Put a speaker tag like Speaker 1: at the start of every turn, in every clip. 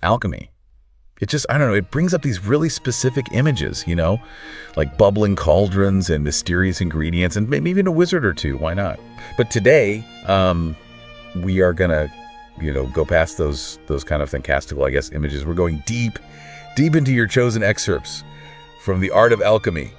Speaker 1: alchemy. It just, I don't know, it brings up these really specific images, like bubbling cauldrons and mysterious ingredients, and maybe even a wizard or two. Why not? But today, we are going to, go past those kind of fantastical, I guess, images. We're going deep into your chosen excerpts from the art of alchemy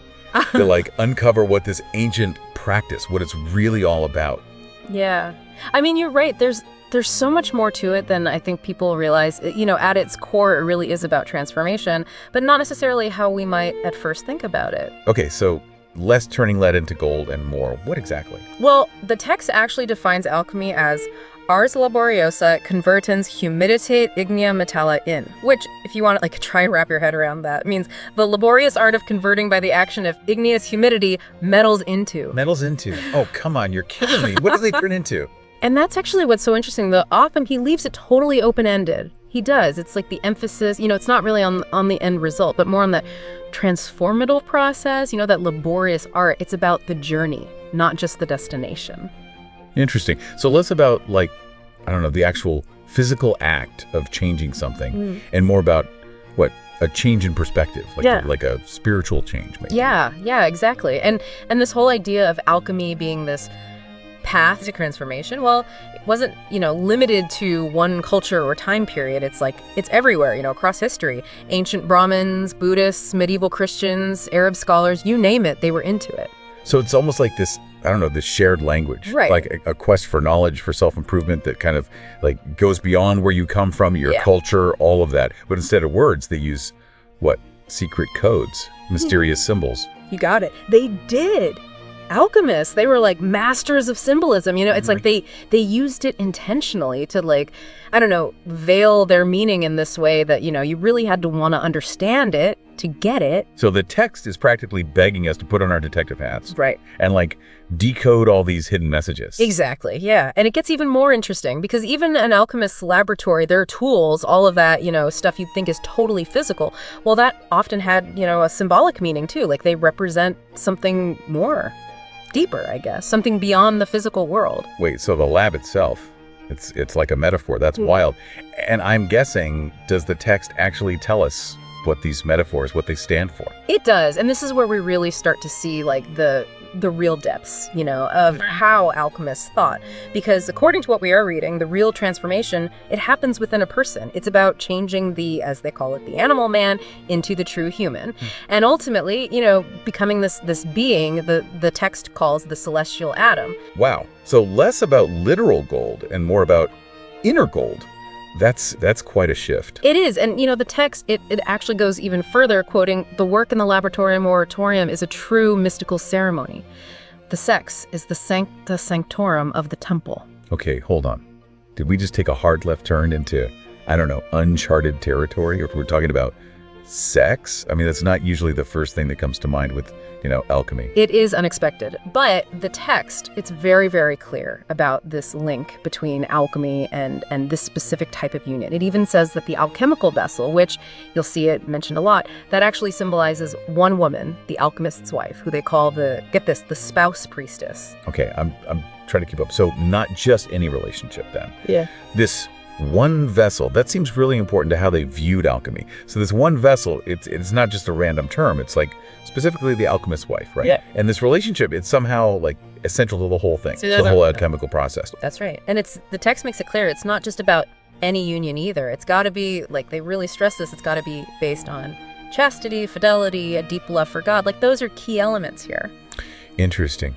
Speaker 1: to uncover what this ancient practice, what it's really all about.
Speaker 2: Yeah. I mean, you're right. There's so much more to it than I think people realize. At its core, it really is about transformation, but not necessarily how we might at first think about it.
Speaker 1: Okay, so less turning lead into gold and more. What exactly?
Speaker 2: Well, the text actually defines alchemy as ars laboriosa convertens humiditate ignea metalla in, which, if you want to try and wrap your head around that, means the laborious art of converting by the action of igneous humidity metals into.
Speaker 1: Metals into. Oh, come on, you're kidding me. What do they turn into?
Speaker 2: And that's actually what's so interesting. The author, he leaves it totally open-ended. He does. It's like the emphasis, it's not really on the end result, but more on that transformative process, that laborious art. It's about the journey, not just the destination.
Speaker 1: Interesting. So less about the actual physical act of changing something and more about a change in perspective, like a spiritual change maybe.
Speaker 2: Yeah, exactly. And this whole idea of alchemy being this path to transformation, well, it wasn't, limited to one culture or time period. It's everywhere, across history. Ancient Brahmins, Buddhists, medieval Christians, Arab scholars, you name it, they were into it.
Speaker 1: So it's almost like this, this shared language,
Speaker 2: right?
Speaker 1: Like a quest for knowledge, for self-improvement that kind of goes beyond where you come from, your culture, all of that. But instead of words, they use secret codes, mysterious symbols.
Speaker 2: You got it. They did. Alchemists, they were masters of symbolism. It's they used it intentionally to veil their meaning in this way that, you really had to want to understand it to get it.
Speaker 1: So the text is practically begging us to put on our detective hats.
Speaker 2: Right.
Speaker 1: And decode all these hidden messages.
Speaker 2: Exactly, yeah. And it gets even more interesting because even an alchemist's laboratory, their tools, all of that, stuff you'd think is totally physical, well, that often had, a symbolic meaning too. They represent something more deeper, I guess, something beyond the physical world.
Speaker 1: Wait, so the lab itself, it's like a metaphor. That's wild. And I'm guessing, does the text actually tell us what these metaphors, what they stand for?
Speaker 2: It does. And this is where we really start to see the real depths, of how alchemists thought. Because according to what we are reading, the real transformation, it happens within a person. It's about changing the, as they call it, the animal man into the true human. And ultimately, becoming this being the text calls the celestial Adam.
Speaker 1: Wow. So less about literal gold and more about inner gold. That's quite a shift.
Speaker 2: It is. And, the text, it actually goes even further, quoting, "The work in the laboratorium or oratorium is a true mystical ceremony. The sex is the sancta sanctorum of the temple."
Speaker 1: Okay, hold on. Did we just take a hard left turn into, uncharted territory? Or if we're talking about sex? I mean, that's not usually the first thing that comes to mind with, alchemy.
Speaker 2: It is unexpected. But the text, it's very, very clear about this link between alchemy and this specific type of union. It even says that the alchemical vessel, which you'll see it mentioned a lot, that actually symbolizes one woman, the alchemist's wife, who they call the spouse priestess.
Speaker 1: Okay, I'm trying to keep up. So not just any relationship then.
Speaker 2: Yeah.
Speaker 1: This one vessel, that seems really important to how they viewed alchemy. So this one vessel, it's not just a random term. It's specifically the alchemist's wife, right?
Speaker 2: Yeah.
Speaker 1: And this relationship, it's somehow essential to the whole thing, the whole alchemical process.
Speaker 2: That's right. And the text makes it clear it's not just about any union either. It's got to be, they really stress this, it's got to be based on chastity, fidelity, a deep love for God. Those are key elements here.
Speaker 1: Interesting.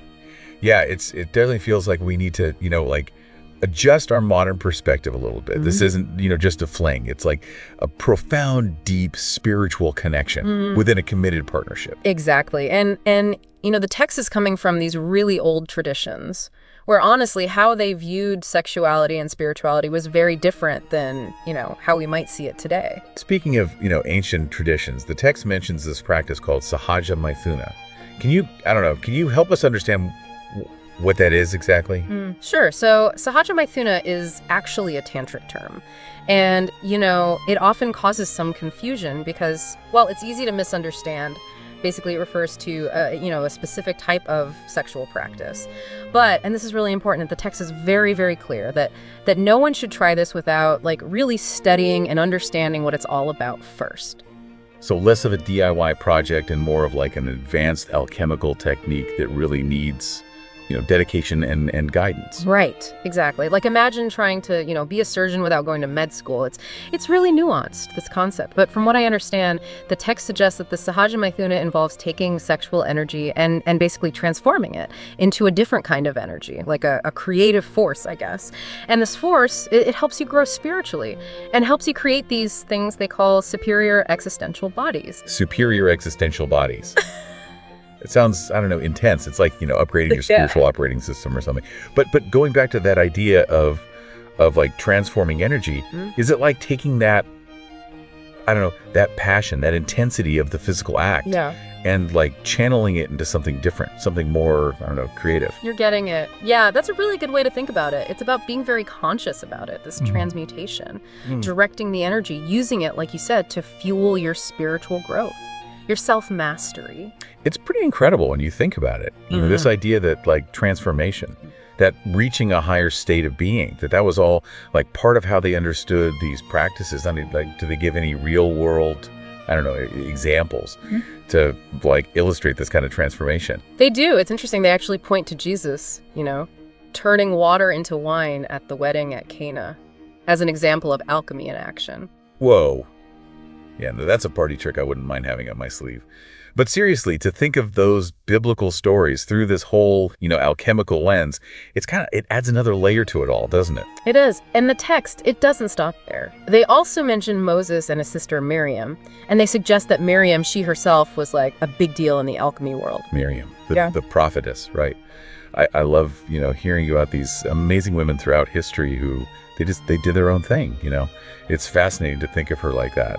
Speaker 1: Yeah, it definitely feels like we need to, adjust our modern perspective a little bit. This isn't, just a fling. It's a profound, deep spiritual connection within a committed partnership.
Speaker 2: Exactly. And the text is coming from these really old traditions where honestly how they viewed sexuality and spirituality was very different than, how we might see it today.
Speaker 1: Speaking of, ancient traditions, the text mentions this practice called sahaja maithuna. Can you help us understand what that is exactly?
Speaker 2: Sure. So sahaja maithuna is actually a tantric term. And, it often causes some confusion because, well, it's easy to misunderstand Basically, it refers to, a specific type of sexual practice. But, and this is really important, the text is very, very clear that no one should try this without, like, really studying and understanding what it's all about first.
Speaker 1: So less of a DIY project and more of like an advanced alchemical technique that really needs, dedication and guidance.
Speaker 2: Right, exactly. Like imagine trying to, be a surgeon without going to med school. It's really nuanced, this concept. But from what I understand, the text suggests that the Sahaja Maithuna involves taking sexual energy and basically transforming it into a different kind of energy, like a creative force, I guess. And this force, it helps you grow spiritually and helps you create these things they call superior existential bodies.
Speaker 1: Superior existential bodies. It sounds, I don't know, intense. It's like, upgrading your spiritual operating system or something. But going back to that idea of like transforming energy, is it like taking that, I don't know, that passion, that intensity of the physical act and like channeling it into something different, something more, I don't know, creative?
Speaker 2: You're getting it. Yeah, that's a really good way to think about it. It's about being very conscious about it, this transmutation, directing the energy, using it, like you said, to fuel your spiritual growth. Your self-mastery.
Speaker 1: It's pretty incredible when you think about it. This idea that like transformation, that reaching a higher state of being, that was all like part of how they understood these practices. I mean, like, do they give any real world, I don't know, examples to like illustrate this kind of transformation?
Speaker 2: They do. It's interesting. They actually point to Jesus, turning water into wine at the wedding at Cana as an example of alchemy in action.
Speaker 1: Whoa. Yeah, no, that's a party trick I wouldn't mind having up my sleeve. But seriously, to think of those biblical stories through this whole, alchemical lens, it adds another layer to it all, doesn't it?
Speaker 2: It is. And the text, it doesn't stop there. They also mention Moses and his sister Miriam, and they suggest that Miriam, she herself, was like a big deal in the alchemy world.
Speaker 1: Miriam, the prophetess, right? I love, hearing about these amazing women throughout history who they did their own thing, It's fascinating to think of her like that.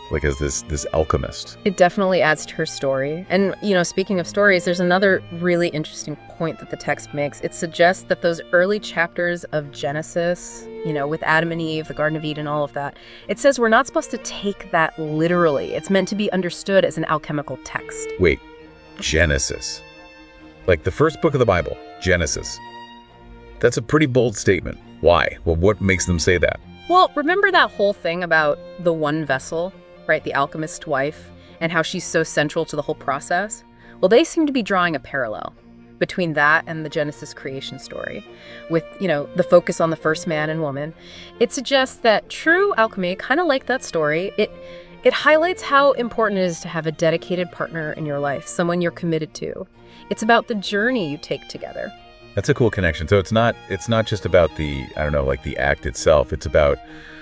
Speaker 1: Like as this alchemist.
Speaker 2: It definitely adds to her story. And, speaking of stories, there's another really interesting point that the text makes. It suggests that those early chapters of Genesis, with Adam and Eve, the Garden of Eden, all of that, it says we're not supposed to take that literally. It's meant to be understood as an alchemical text.
Speaker 1: Wait, Genesis? Like the first book of the Bible, Genesis. That's a pretty bold statement. Why? Well, what makes them say that?
Speaker 2: Well, remember that whole thing about the one vessel? Right, the alchemist's wife, and how she's so central to the whole process? Well, they seem to be drawing a parallel between that and the Genesis creation story, with, the focus on the first man and woman. It suggests that true alchemy, kind of like that story, it highlights how important it is to have a dedicated partner in your life, someone you're committed to. It's about the journey you take together.
Speaker 1: That's a cool connection. So it's not just about the, I don't know, like the act itself. It's about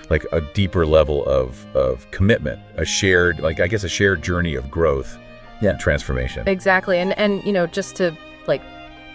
Speaker 1: like a deeper level of commitment, a shared journey of growth and transformation.
Speaker 2: Exactly. And just to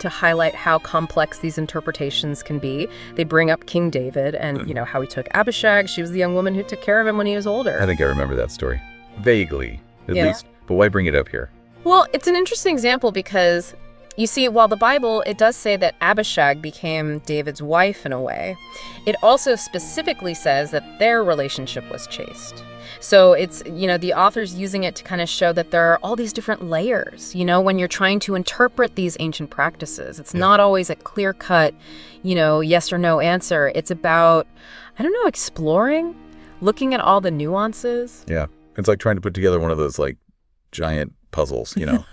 Speaker 2: highlight how complex these interpretations can be, they bring up King David and, how he took Abishag. She was the young woman who took care of him when he was older.
Speaker 1: I think I remember that story. Vaguely, at least. But why bring it up here?
Speaker 2: Well, it's an interesting example because, you see, while the Bible, it does say that Abishag became David's wife in a way, it also specifically says that their relationship was chaste. So it's, the author's using it to kind of show that there are all these different layers, when you're trying to interpret these ancient practices. It's not always a clear-cut, yes or no answer. It's about, I don't know, exploring, looking at all the nuances.
Speaker 1: Yeah. It's like trying to put together one of those, like, giant puzzles, try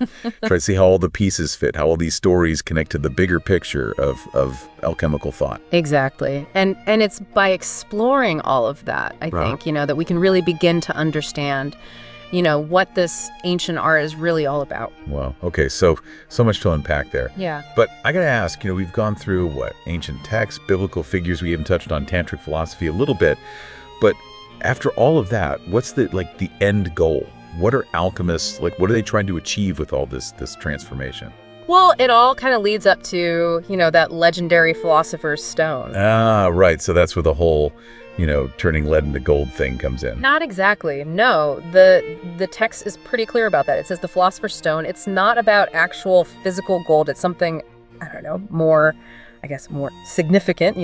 Speaker 1: to see how all the pieces fit, how all these stories connect to the bigger picture of alchemical thought.
Speaker 2: Exactly. And it's by exploring all of that, I think, that we can really begin to understand, what this ancient art is really all about.
Speaker 1: Wow. Okay. So much to unpack there.
Speaker 2: Yeah.
Speaker 1: But I got to ask, we've gone through ancient texts, biblical figures. We even touched on tantric philosophy a little bit. But after all of that, what's the end goal? What are alchemists, what are they trying to achieve with all this transformation?
Speaker 2: Well, it all kind of leads up to, that legendary philosopher's stone.
Speaker 1: Ah, right. So that's where the whole, turning lead into gold thing comes in.
Speaker 2: Not exactly. No, the text is pretty clear about that. It says the philosopher's stone. It's not about actual physical gold. It's something, I don't know, more significant,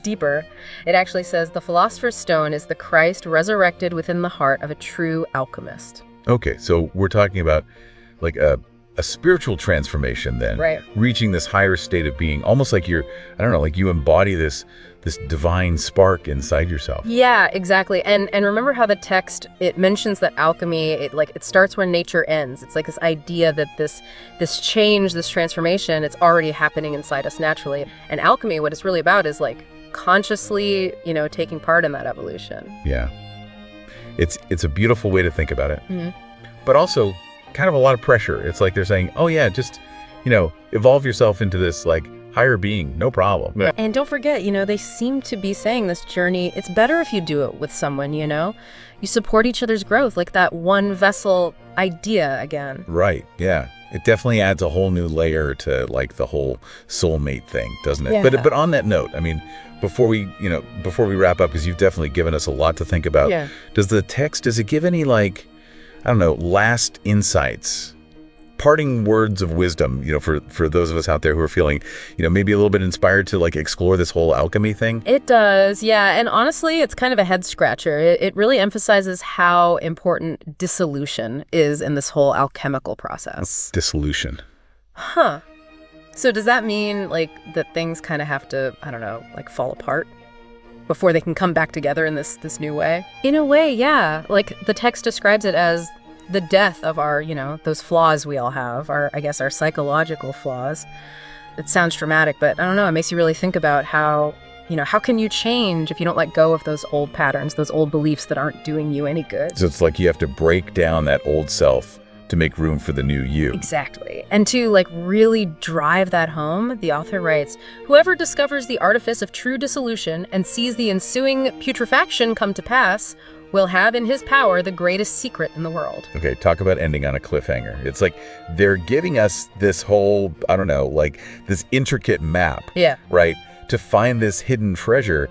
Speaker 2: deeper. It actually says the philosopher's stone is the Christ resurrected within the heart of a true alchemist.
Speaker 1: Okay, so we're talking about like a spiritual transformation then.
Speaker 2: Right.
Speaker 1: Reaching this higher state of being, almost like you're, I don't know, like you embody this divine spark inside yourself.
Speaker 2: Yeah, exactly. And remember how the text, it mentions that alchemy, it starts where nature ends. It's like this idea that this change, this transformation, it's already happening inside us naturally. And alchemy, what it's really about is like consciously, taking part in that evolution.
Speaker 1: Yeah. It's a beautiful way to think about it.
Speaker 2: Mm-hmm.
Speaker 1: But also kind of a lot of pressure. It's like they're saying, oh yeah, just, evolve yourself into this like higher being, no problem. Yeah.
Speaker 2: And don't forget, they seem to be saying this journey, it's better if you do it with someone, you support each other's growth, like that one vessel idea again.
Speaker 1: Right, yeah. It definitely adds a whole new layer to like the whole soulmate thing, doesn't it?
Speaker 2: Yeah.
Speaker 1: But on that note, I mean, before we wrap up, because you've definitely given us a lot to think about,
Speaker 2: yeah.
Speaker 1: Does it give any like, I don't know, last insights, parting words of wisdom, for those of us out there who are feeling, maybe a little bit inspired to like explore this whole alchemy thing?
Speaker 2: It does, yeah. And honestly, it's kind of a head scratcher. It really emphasizes how important dissolution is in this whole alchemical process.
Speaker 1: Dissolution.
Speaker 2: Huh. So does that mean like that things kind of have to, I don't know, like fall apart before they can come back together in this new way? In a way, yeah. Like the text describes it as the death of our, those flaws we all have, our psychological flaws. It sounds dramatic, but I don't know, it makes you really think about how can you change if you don't let go of those old patterns, those old beliefs that aren't doing you any good?
Speaker 1: So it's like you have to break down that old self to make room for the new you.
Speaker 2: Exactly. And to like really drive that home, the author writes, whoever discovers the artifice of true dissolution and sees the ensuing putrefaction come to pass will have in his power the greatest secret in the world.
Speaker 1: Okay, talk about ending on a cliffhanger. It's like they're giving us this whole, I don't know, like this intricate map,
Speaker 2: yeah,
Speaker 1: right, to find this hidden treasure,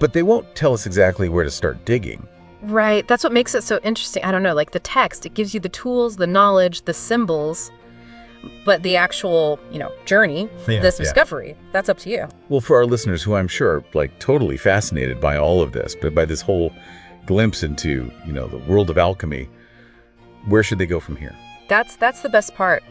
Speaker 1: but they won't tell us exactly where to start digging.
Speaker 2: Right. That's what makes it so interesting. I don't know, like the text, it gives you the tools, the knowledge, the symbols, but the actual, journey, this discovery, that's up to you.
Speaker 1: Well, for our listeners who I'm sure are like totally fascinated by all of this, but by this whole glimpse into, the world of alchemy, where should they go from here?
Speaker 2: That's the best part,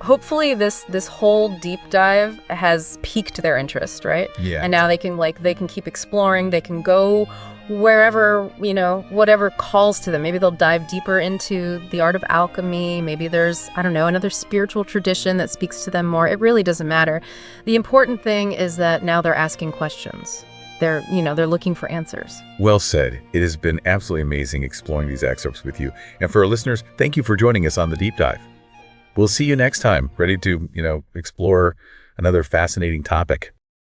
Speaker 2: Hopefully this whole deep dive has piqued their interest, right?
Speaker 1: Yeah.
Speaker 2: And now they can keep exploring, they can go wherever, whatever calls to them. Maybe they'll dive deeper into the art of alchemy. Maybe there's, I don't know, another spiritual tradition that speaks to them more. It really doesn't matter. The important thing is that now they're asking questions. They're looking for answers.
Speaker 1: Well said. It has been absolutely amazing exploring these excerpts with you. And for our listeners, thank you for joining us on the deep dive. We'll see you next time, ready to, explore another fascinating topic.